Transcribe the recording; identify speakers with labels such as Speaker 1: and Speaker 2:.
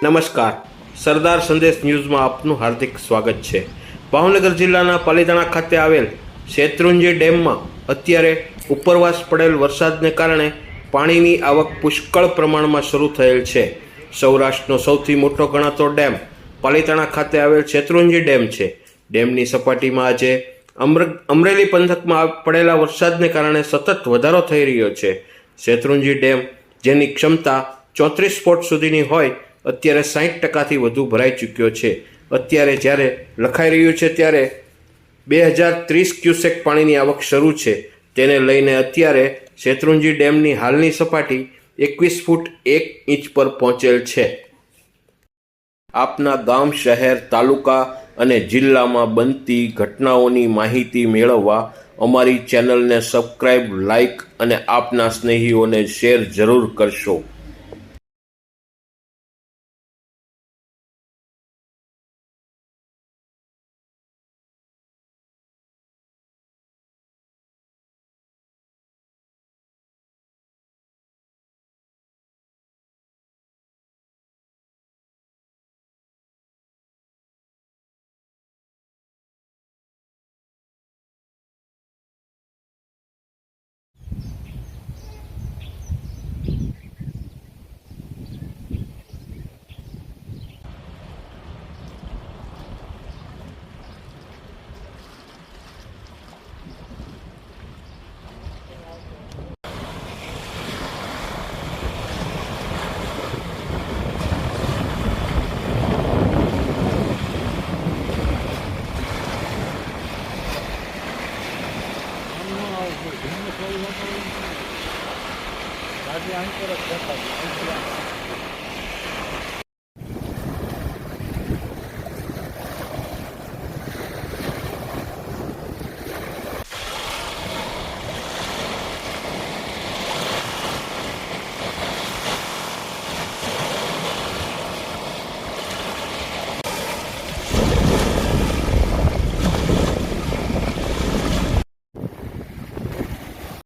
Speaker 1: નમસ્કાર, સરદાર સંદેશ ન્યૂઝમાં આપનું હાર્દિક સ્વાગત છે। ભાવનગર જિલ્લાના પાલીતાણા ખાતે આવેલ શેત્રુંજી ડેમમાં અત્યારે ઉપરવાસ પડેલ વરસાદને કારણે પાણીની આવક પુષ્કળ પ્રમાણમાં શરૂ થયેલ છે। સૌરાષ્ટ્રનો સૌથી મોટો ગણાતો ડેમ પાલીતાણા ખાતે આવેલ શેત્રુંજી ડેમ છે। ડેમની સપાટીમાં આજે અમરેલી પંથકમાં પડેલા વરસાદને કારણે સતત વધારો થઈ રહ્યો છે। શેત્રુંજી ડેમ જેની ક્ષમતા 34 ફૂટ સુધીની હોય અત્યારે 60%થી વધુ ભરાઈ ચૂક્યો છે। અત્યારે જ્યારે લખાઈ રહ્યું છે ત્યારે 2030 ક્યુસેક પાણીની આવક શરૂ છે। તેને લઈને અત્યારે શેત્રુંજી ડેમની હાલની સપાટી 21 ફૂટ 1 ઇંચ પર પહોંચેલ છે। આપના ગામ, શહેર, તાલુકા અને જિલ્લામાં બનતી ઘટનાઓની માહિતી મેળવવા અમારી ચેનલને સબસ્ક્રાઇબ, લાઇક અને આપના સ્નેહીઓને શેર જરૂર કરશો।
Speaker 2: આજે અહીં પર જ